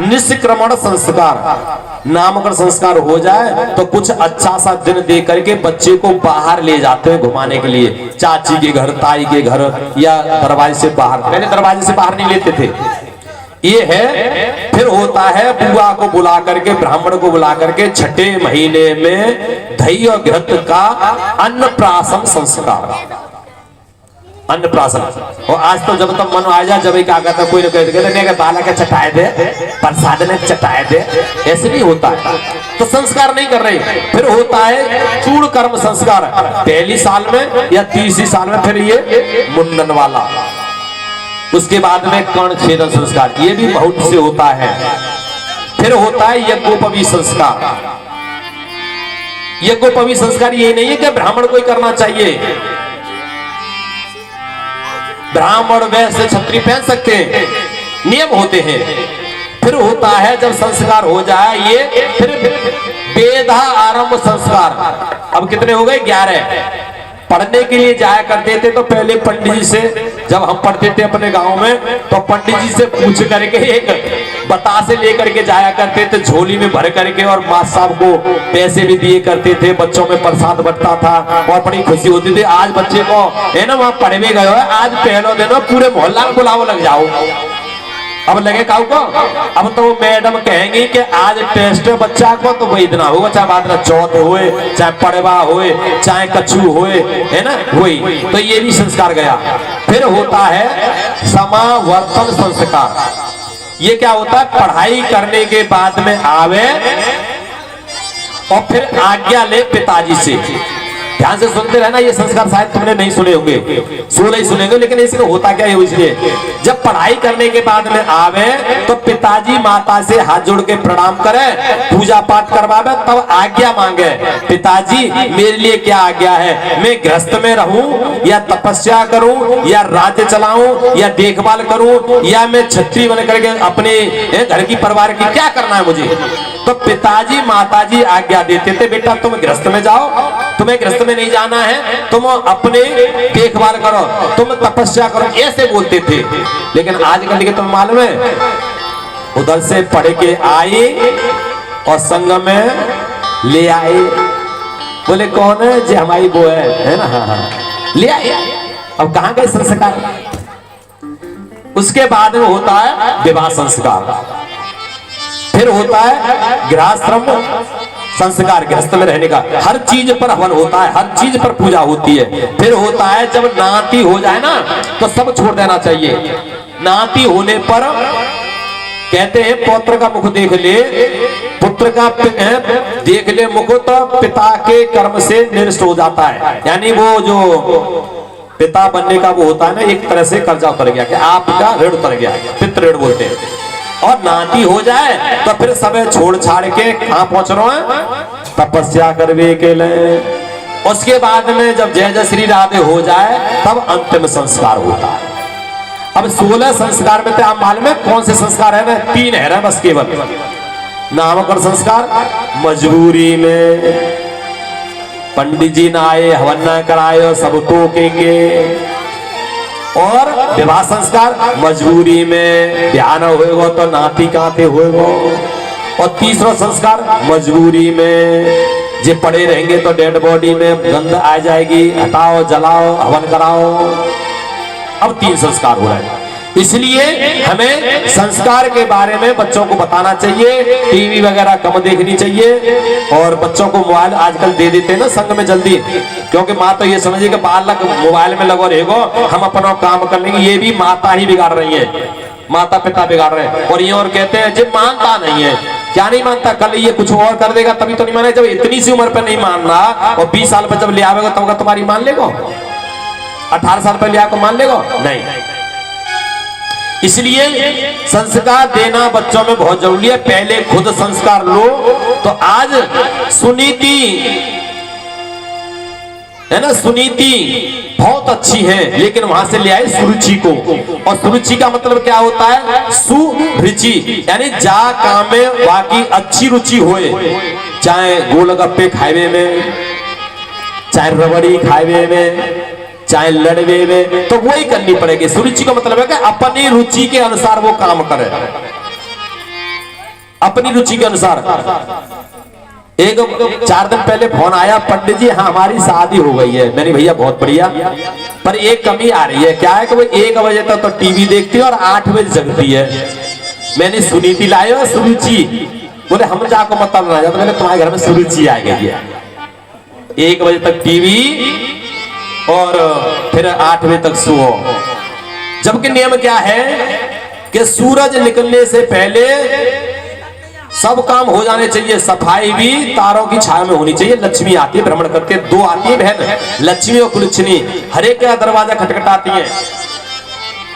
निष्क्रमण संस्कार, नामकरण संस्कार हो जाए तो कुछ अच्छा सा दिन दे करके बच्चे को बाहर ले जाते हैं घुमाने के लिए, चाची के घर, ताई के घर, या दरवाजे से बाहर। पहले दरवाजे से बाहर नहीं लेते थे, ये है। फिर होता है बुआ को बुला करके, ब्राह्मण को बुला करके छठे महीने में दही और घृत का अन्नप्राशन संस्कार, अन्नप्राशन। और आज तो जब तक मन आ जाए, जब क्या कहता कोई कहते बाला के चटाए दे, प्रसाद ने चटाए दे, ऐसे नहीं होता है, तो संस्कार नहीं कर रहे। फिर होता है चूड़ कर्म संस्कार, पहली साल में या तीसरी साल में फिर ये मुंडन वाला। उसके बाद में कर्ण छेदन संस्कार, ये भी बहुत से होता है। फिर होता है यज्ञोपवी संस्कार। यज्ञोपवी संस्कार ये नहीं है कि ब्राह्मण को ही करना चाहिए, ब्राह्मण वैश्य क्षत्रिय पहन सकते हैं, नियम होते हैं। फिर होता है जब संस्कार हो जाए ये, फिर वेदा आरंभ संस्कार। अब कितने हो गए? 11। पढ़ने के लिए जाया करते थे तो पहले पंडित जी से, जब हम पढ़ते थे अपने गांव में, तो पंडित जी से पूछ करके एक बतासे लेकर के जाया करते थे, झोली में भर करके, और माँ साहब को पैसे भी दिए करते थे, बच्चों में प्रसाद बंटता था और बड़ी खुशी होती थी। आज बच्चे को है ना वहां पढ़ भी गए हो, आज पहलो दिन पूरे मोहल्ला में बुलाओ लग जाओ। अब लगे काऊ को, अब तो मैडम कहेंगी कि आज टेस्ट है बच्चा को, तो वही इतना होगा, चाहे बाद में चौथ होए, चाहे पड़वा होए, चाहे कछू होए, है ना वही। तो ये भी संस्कार गया। फिर होता है समावर्तन संस्कार। ये क्या होता है? पढ़ाई करने के बाद में आवे और फिर आज्ञा ले पिताजी से। ध्यान से सुनते रहना, ये संस्कार शायद तुमने नहीं सुने होंगे, 16 ही सुनेंगे, लेकिन इसमें होता क्या है, इसलिए जब पढ़ाई करने के बाद में आवे तो पिताजी माता से हाथ जोड़ के प्रणाम करे, पूजा पाठ करवावे, तब आज्ञा मांगे, पिताजी मेरे लिए क्या आज्ञा है, मैं गृहस्थ में रहूं या तपस्या करूं या राज्य चलाऊं या देखभाल करूं, या मैं छत्री बन करके अपने घर की परिवार की क्या करना है मुझे। तो पिताजी माताजी आज्ञा देते थे, बेटा तुम गृहस्थ में जाओ, तुम्हें गृहस्थ में नहीं जाना है, तुम अपने देखभाल करो, तुम तपस्या करो, ऐसे बोलते थे। लेकिन आजकल के तुम मालूम है, उधर से पढ़ के आई और संग में ले आए, बोले कौन है जी? हमारी वो है ना, हाँ हाँ ले आए। अब कहां गए संस्कार? उसके बाद में होता है विवाह संस्कार। फिर होता है गृहस्थ्रम संस्कार, गृहस्थ में रहने का, हर चीज पर हवन होता है, हर चीज पर पूजा होती है। फिर होता है जब नाती हो जाए ना तो सब छोड़ देना चाहिए। नाती होने पर कहते हैं पौत्र का मुख देख ले, पुत्र का देख ले मुख, तो पिता के कर्म से निरस्त हो जाता है। यानी वो जो पिता बनने का वो होता है ना, एक तरह से कर्जा उतर गया, कि आपका ऋण उतर गया, पितृ ऋण बोलते हैं। और नाती हो जाए तो फिर सब छोड़ छाड़ के कहां पहुंच रहे हैं? तपस्या करवे के लिए। उसके बाद में जब जय जय श्री राधे हो जाए तब अंतिम संस्कार होता है। अब 16 संस्कार में तो आप मालूम है कौन से संस्कार है ना? 3 है ना बस केवल। नामकरण संस्कार मजबूरी में, पंडित जी ना आए, हवन ना कराए, सब टोकेंगे। और विवाह संस्कार मजबूरी में, ध्यान होएगा तो नाती काते होएगा। और तीसरा संस्कार मजबूरी में, जे पड़े रहेंगे तो डेड बॉडी में गंध आ जाएगी, हटाओ, जलाओ, हवन कराओ। अब 3 संस्कार हो रहे हैं। इसलिए हमें संस्कार के बारे में बच्चों को बताना चाहिए, टीवी वगैरह कम देखनी चाहिए, और बच्चों को मोबाइल आजकल दे देते हैं ना संग में जल्दी, क्योंकि माँ तो ये समझिए कि बालक मोबाइल में लगो रहेगो, हम अपना काम कर लेंगे। ये भी माता ही बिगाड़ रही है, माता पिता बिगाड़ रहे हैं। और ये और कहते हैं जो मानता नहीं है, क्या नहीं मानता, कल ये कुछ और कर देगा तभी तो नहीं माने। जब इतनी सी उम्र पर नहीं मान रहा और 20 साल पर जब ले आवेगा तब तुम्हारी मान लेगो, 18 साल पर ले आकर मान लेगो नहीं। इसलिए संस्कार देना बच्चों में बहुत जरूरी है। पहले खुद संस्कार लो। तो आज सुनीति है ना, सुनीति बहुत अच्छी है, लेकिन वहां से ले आए सुरुचि को। और सुरुचि का मतलब क्या होता है? सुरुचि, यानी जा काम में बाकी अच्छी रुचि होए, चाहे गोलगप्पे खावे में, चाहे रबड़ी खावे में, चाहे लड़वे में, तो वही करनी पड़ेगी। सुरुचि का मतलब है कि अपनी रुचि के अनुसार वो काम करे। अपनी रुचि के अनुसार। एक 4 दिन पहले फोन आया, पंडित जी हाँ हमारी शादी हो गई है। मैंने भैया बहुत बढ़िया, पर एक कमी आ रही है। क्या है कि वो 1 बजे तक तो टीवी देखती है और 8 बजे जगती है। मैंने सुनीति लाई और सुरुचि, बोले हम जाको मतलब ना जाता, मैंने तुम्हारे घर में सुरुचि आ गई है। 1 बजे तक टीवी और फिर 8 बजे तक सुओ। जबकि नियम क्या है कि सूरज निकलने से पहले सब काम हो जाने चाहिए। सफाई भी तारों की छाया में होनी चाहिए। लक्ष्मी आती है, भ्रमण करते 2 आती है बहन, लक्ष्मी और कुलच्छनी, हर एक का दरवाजा खटखटाती है।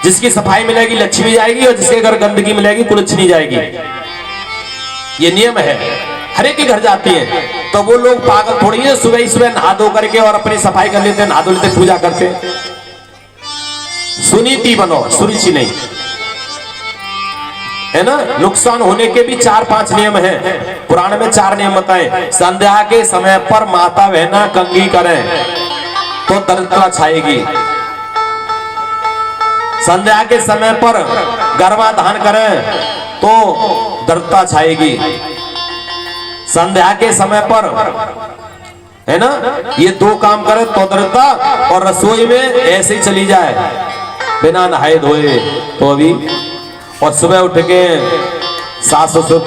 जिसकी सफाई मिलेगी लक्ष्मी जाएगी, और जिसके घर गंदगी मिलेगी कुलच्छनी जाएगी। ये नियम है, हर एक के घर जाती है। तो वो लोग पागल थोड़ी है, सुबह ही सुबह नहा धो करके और अपनी सफाई कर लेते हैं, नहा धो लेते, पूजा करते हैं। सुनीति बनो, सुरुचि नहीं, है ना। नुकसान होने के भी 4-5 नियम हैं। पुराण में 4 नियम बताए। संध्या के समय पर माता बहना कंघी करें तो दरिद्रता छाएगी। संध्या के समय पर गर्भाधान करें तो दरिद्रता छाएगी। संध्या के समय पर, है ना, ये 2 काम करे तो दरिद्रता, और रसोई में ऐसे ही चली जाए बिना नहाए धोए तो अभी, और सुबह उठ के सास ससुर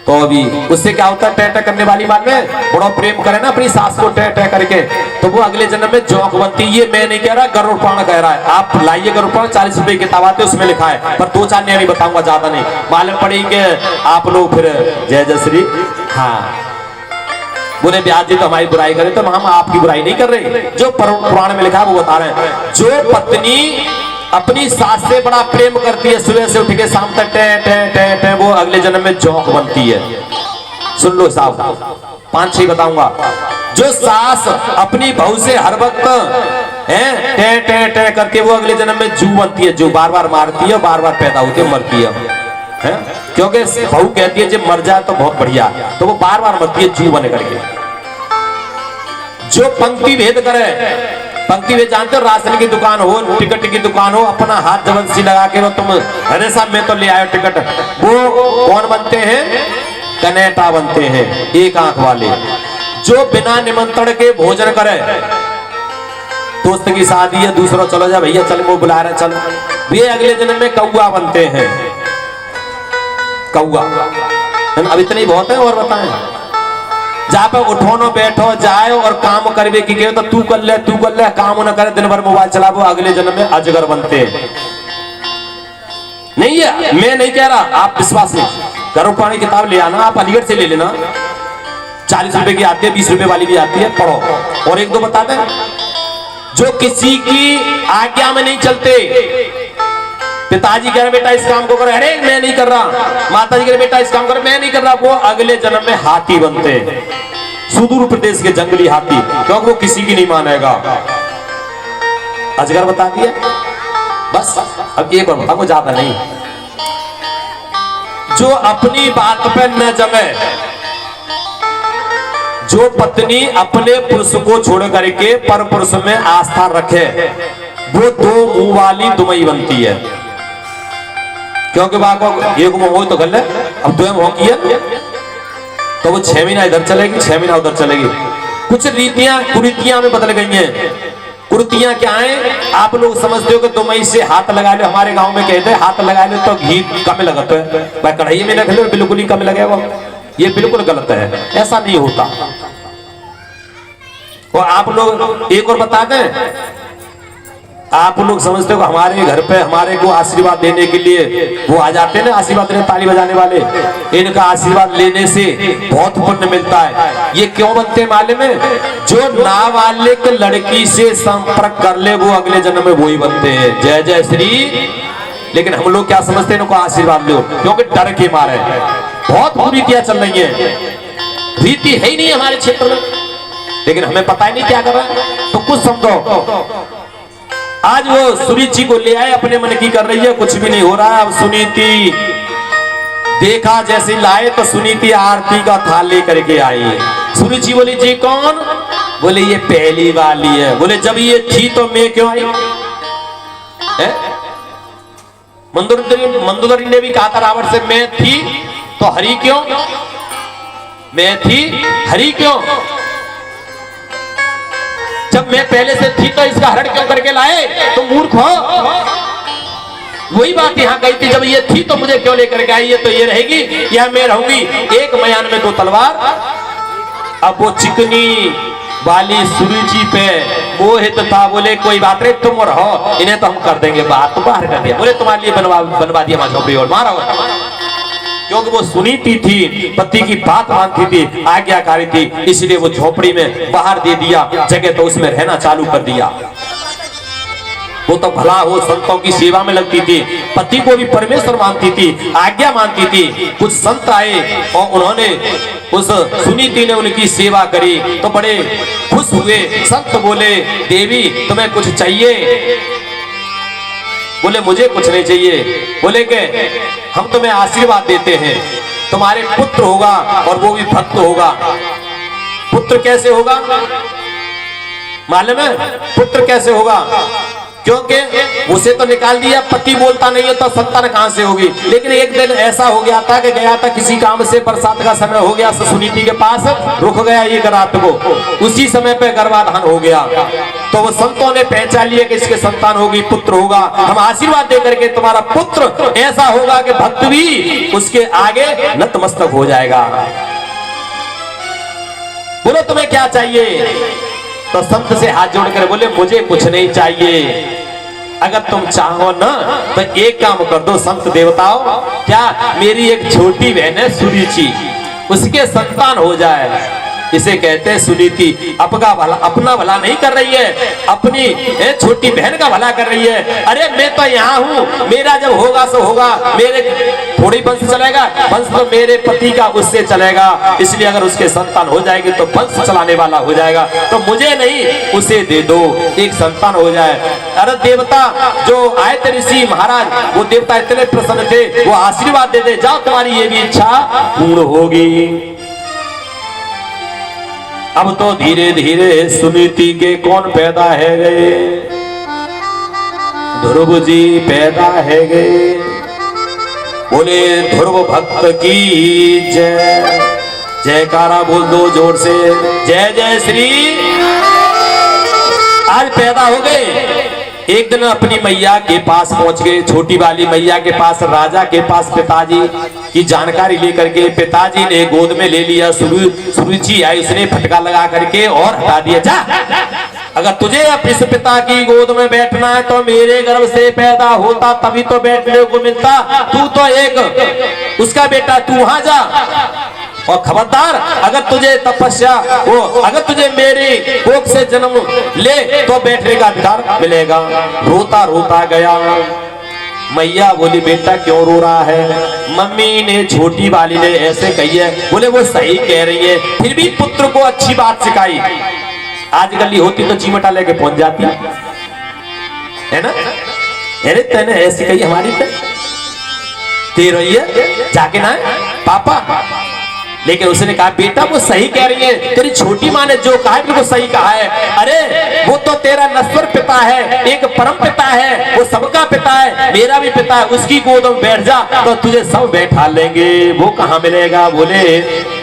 तो अभी, उससे क्या होता है, टे करने वाली बात में बड़ा प्रेम करे ना अपनी सास को टे करके, तो वो अगले जन्म में जोंक बनती। ये मैं नहीं कह रहा, गरुड़ पुराण कह रहा है। आप लाइए गरुड़ पुराण, 40 रुपए की किताब आती है, उसमें लिखा है। पर 2-4 नहीं बताऊंगा, ज्यादा नहीं। मालूम पड़ी कि आप लोग फिर जय जय श्री, हाँ बोले ब्याज जी तो हमारी बुराई करे, तो हम आपकी बुराई नहीं कर रहे। जो पुराण में लिखा है वो बता रहे हैं। जो पत्नी अपनी सास से बड़ा प्रेम करती है, सुबह से उठ के शाम तक टे टे टे टे, वो अगले जन्म में जोंक बनती है। सुन लो साहब, 5-6 बताऊंगा। जो सास अपनी बहू से हर वक्त है टे टे टे करके, वो अगले जन्म में जू बनती है। जो बार बार मारती है, बार बार पैदा होती है, मरती है। क्योंकि बहू कहती है जब मर जाए तो बहुत बढ़िया, तो वो बार बार मरती है जू बने करके। जो पंक्ति भेद करे, पंक्ति में जानते हो, राशन की दुकान हो, टिकट की दुकान हो, अपना हाथ जबरदस्ती लगा के वो तुम, अरे साहब मैं तो ले आयो टिकट, वो कौन बनते हैं, कनेटा बनते हैं, एक आंख वाले। जो बिना निमंत्रण के भोजन करे, दोस्त की शादी है, दूसरा चलो जा भैया चल, वो बुला रहे चल, ये अगले जन्म में कौआ बनते हैं। कौआ अब इतनी बहुत है। और बताएं, जहाँ पे उठो न बैठो जाए और काम करवे की तो तू कर ले, काम न करे, दिन भर मोबाइल चला, वो अगले जन्म में अजगर बनते हैं। नहीं है, मैं नहीं कह रहा, आप विश्वास नहीं। गरुड़ पुराण की किताब ले आना, आप अलीगढ़ से ले लेना, 40 रुपए की आती है, 20 रुपए वाली भी आती है, पढ़ो। और 1-2 बता दें, जो किसी की आज्ञा में नहीं चलते। पिताजी कह रहे बेटा इस काम को करो, अरे मैं नहीं कर रहा। माता जी कह रहे बेटा इस काम करो, मैं नहीं कर रहा। वो अगले जन्म में हाथी बनते हैं, सुदूर प्रदेश के जंगली हाथी, क्योंकि वो किसी की नहीं मानेगा। अजगर बता दिया, बस। अब एक और बताओ, ज्यादा नहीं। जो अपनी बात पे न जमे, जो पत्नी अपने पुरुष को छोड़ करके पर पुरुष में आस्था रखे, वो 2 मुंह वाली दुमई बनती है। क्योंकि एक मुंह हो तो गल है, अब 2 मुंह की है, तो वो 6 महीना इधर चलेगी, 6 महीना उधर चलेगी। कुछ रीतियां कुरीतियां में बदल गई हैं। कुरीतियां क्या है, आप लोग समझते हो कि दुमई से हाथ लगा लो। हमारे गांव में कहते हैं हाथ लगा लो तो घी कम लगता है, भाई कढ़ाई में रख लो बिल्कुल ही कम लगेगा। ये बिल्कुल गलत है, ऐसा नहीं होता। और आप लोग एक और बता दें, आप लोग समझते हो हमारे घर पे हमारे को आशीर्वाद देने के लिए वो आ जाते हैं ना, आशीर्वाद देने ताली बजाने वाले, इनका आशीर्वाद लेने से बहुत पुण्य मिलता है। ये क्यों बनते हैं मालूम है? जो नाबालिग लड़की से संपर्क कर ले, वो अगले जन्म में वो ही बनते हैं। जय जय श्री। लेकिन हम लोग क्या समझते हैं, इनको आशीर्वाद लो, क्योंकि डर के मारे बहुत कुरीतियां चल रही है। रीति है ही नहीं हमारे क्षेत्र में, लेकिन हमें पता ही नहीं क्या कर रहा है। तो कुछ समझो, आज वो सुनीति को ले आए, अपने मन की कर रही है, कुछ भी नहीं हो रहा है। अब सुनीति देखा जैसे लाए तो सुनीति आरती का थाल लेकर के आई। सुनीति बोली जी कौन? बोले ये पहली वाली है। बोले जब ये थी तो मैं क्यों आई है? मंदोदरी ने भी कहा था रावण से, मैं थी तो हरी क्यों, मैं थी हरी क्यों, जब मैं पहले से थी तो इसका हरण क्यों करके लाए, तुम मूर्ख हो। वही बात यहां गई थी, जब ये थी तो मुझे क्यों लेकर के आई, ये तो ये रहेगी या मैं रहूंगी, एक मयान में दो तलवार। अब वो चिकनी वाली सुरुचि पे मोहित था, बोले कोई बात नहीं तुम रहो, इन्हें तो हम कर देंगे बात, तो बाहर कर दिया, बोले तुम्हारे लिए बनवा दिया मां झोपड़ी और मारा। क्योंकि वो सुनीति थी, पति की बात मानती थी, आज्ञाकारी थी, इसलिए वो झोपड़ी में बाहर दे दिया जगह, तो उसमें रहना चालू कर दिया। वो तो भला हो संतों की सेवा में लगती थी, पति को भी परमेश्वर मानती थी, आज्ञा मानती थी। कुछ संत आए और उन्होंने उस सुनीति ने उनकी सेवा करी तो बड़े खुश हुए। संत बोले देवी तुम्हें कुछ चाहिए, बोले मुझे कुछ नहीं चाहिए, बोले के हम तुम्हें आशीर्वाद देते हैं, तुम्हारे पुत्र होगा और वो भी भक्त होगा। पुत्र कैसे होगा मालूम है, पुत्र कैसे होगा, क्योंकि उसे तो निकाल दिया, पति बोलता नहीं है तो संतान कहां से होगी। लेकिन एक दिन ऐसा हो गया था कि गया था किसी काम से, बरसात का समय हो गया, सुनीति के पास रुक गया एक रात को, उसी समय पे गर्भाधान हो गया। तो वो संतों ने पहचान लिया कि इसके संतान होगी, पुत्र होगा, हम आशीर्वाद दे करके तुम्हारा पुत्र ऐसा होगा कि भक्त भी उसके आगे नतमस्तक हो जाएगा। बोलो तुम्हें क्या चाहिए, तो संत से हाथ जोड़कर बोले मुझे कुछ नहीं चाहिए, अगर तुम चाहो ना तो एक काम कर दो संत देवताओं, क्या मेरी एक छोटी बहन है सुरुचि, उसके संतान हो जाए। इसे कहते हैं सुनीति अपना भला नहीं कर रही है, अपनी छोटी बहन का भला कर रही है। अरे मैं तो यहाँ हूँ, मेरा जब होगा सो होगा, मेरे थोड़ी वंश चलेगा, वंश तो मेरे पति का उससे चलेगा, इसलिए अगर उसके संतान हो जाएगी तो वंश चलाने वाला हो जाएगा, तो मुझे नहीं उसे दे दो, एक संतान हो जाए। अरे देवता जो आए थे ऋषि महाराज, वो देवता इतने प्रसन्न थे, वो आशीर्वाद दे दे जाओ तुम्हारी ये भी इच्छा पूर्ण होगी। अब तो धीरे धीरे सुनीति के कौन पैदा है गए, ध्रुव जी पैदा है गए। बोले ध्रुव भक्त की जय, जयकारा बोल दो जोर से, जय जय श्री। आज पैदा हो गए। एक दिन अपनी मैया के पास पहुंच गए, छोटी वाली मैया के पास, राजा के पास पिताजी की जानकारी लेकर के पिताजी ने गोद में ले लिया। सुरुचि आई, उसने फटका लगा करके और हटा दिया, जा अगर तुझे इस पिता की गोद में बैठना है तो मेरे गर्भ से पैदा होता तभी तो बैठने को मिलता, तू तो एक उसका बेटा, तू वहां जा। और खबरदार अगर तुझे तपस्या हो, अगर तुझे मेरी कोख से जन्म ले तो बैठने का अधिकार मिलेगा। रोता रोता गया। मैया बोली बेटा क्यों रो रहा है, मम्मी ने छोटी वाली ने ऐसे कही है। बोले वो सही कह रही है, फिर भी पुत्र को अच्छी बात सिखाई। आज गली होती तो चीमटा लेके पहुंच जाती है ना, अरे तेने ऐसी कही हमारी तेरी जाके ना पापा, लेकिन उसने कहा बेटा वो सही कह रही है, तेरी छोटी माँ ने जो कहा है वो सही कहा है। अरे वो तो तेरा नश्वर पिता है, एक परम पिता है, वो सबका पिता है, मेरा भी पिता है, उसकी गोद में बैठ जा तो तुझे सब बैठा लेंगे। वो कहाँ मिलेगा, बोले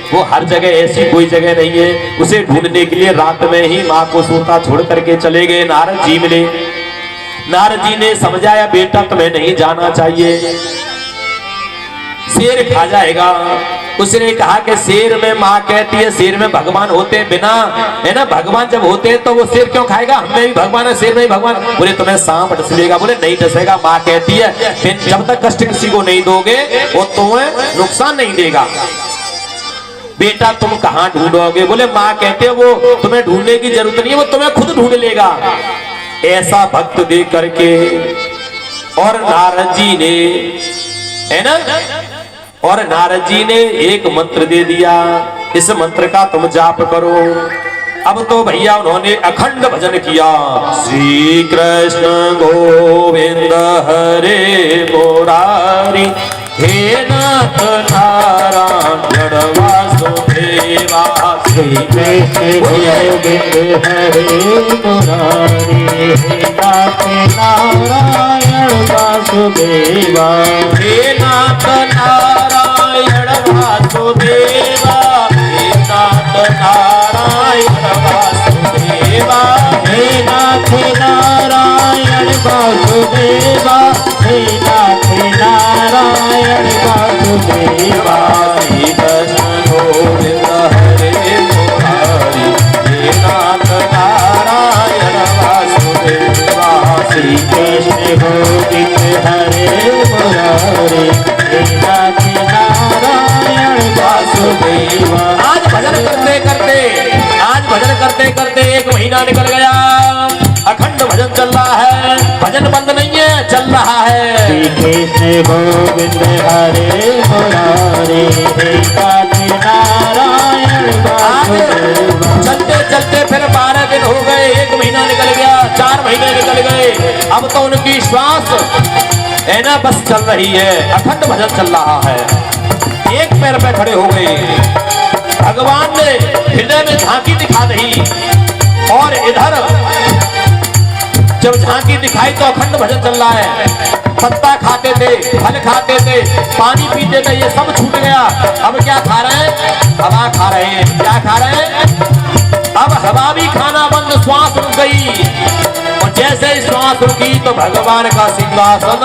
वो हर जगह ऐसी कोई जगह नहीं है। उसे ढूंढने के लिए रात में ही माँ को सोता छोड़ करके चले गए नारद जी मिले। नारद जी ने समझाया बेटा तुम्हें नहीं जाना चाहिए, शेर खा जाएगा। उसने कहा कि शेर में माँ कहती है शेर में भगवान होते हैं बिना, है ना, भगवान जब होते हैं तो वो शेर क्यों खाएगा, हमें भी भगवान है शेर में भी भगवान। बोले तुम्हें सांप डस लेगा, बोले नहीं डसेगा, माँ कहती है फिर जब तक कष्ट किसी को नहीं दोगे वो तुम्हें नुकसान नहीं देगा। बेटा तुम कहाँ ढूंढोगे, बोले माँ कहते हैं वो तुम्हें ढूंढने की जरूरत नहीं है, वो तुम्हें खुद ढूंढ लेगा। ऐसा भक्त दे करके और नारद जी ने, है ना, और नारद जी ने एक मंत्र दे दिया, इस मंत्र का तुम जाप करो। अब तो भैया उन्होंने अखंड भजन किया, श्री कृष्ण गोविंद हरे मुरारी हे नाथ नारायण वासुदेवा। श्री कृष्ण गोविंद हरे मुरारी, हे नाथ नारायण वासुदेवा। हे नाथ नारायण वासुदेवा, हे नाथ नारायण वासुदेवा। हे नाथ नारायण वासुदेवा, हे नाथ नारायण वासुदेवा। श्री कृष्ण गोविंद हरे मुरारी, हे नाथ नारायण वासुदेवा। श्री कृष्ण गोविंद हरे मुरारी, हे नाथ नारायण वासुदेवा। आज भजन करते एक महीना निकल गया, अखंड भजन चल रहा है, भजन बंद नहीं है, चल रहा है। श्री कृष्ण गोविंद हरे मुरारी, हे नाथ नारायण वासुदेवा। चलते चलते फिर 12 दिन हो गए, एक महीना निकल गया, 4 महीने निकल गए। अब तो उनकी श्वास है ना बस चल रही है, अखंड भजन चल रहा है। एक पैर पे खड़े हो गए, भगवान ने हृदय में झांकी दिखा दी, और इधर जब झांकी दिखाई तो अखंड भजन चल रहा है। पत्ता खाते थे, फल खाते थे, पानी पीते थे, ये सब छूट गया। अब क्या खा रहे हैं? हवा खा रहे हैं। क्या खा रहे हैं? अब हवा भी खाना बंद, श्वास रुक गई, और जैसे ही श्वास रुकी तो भगवान का सिंहासन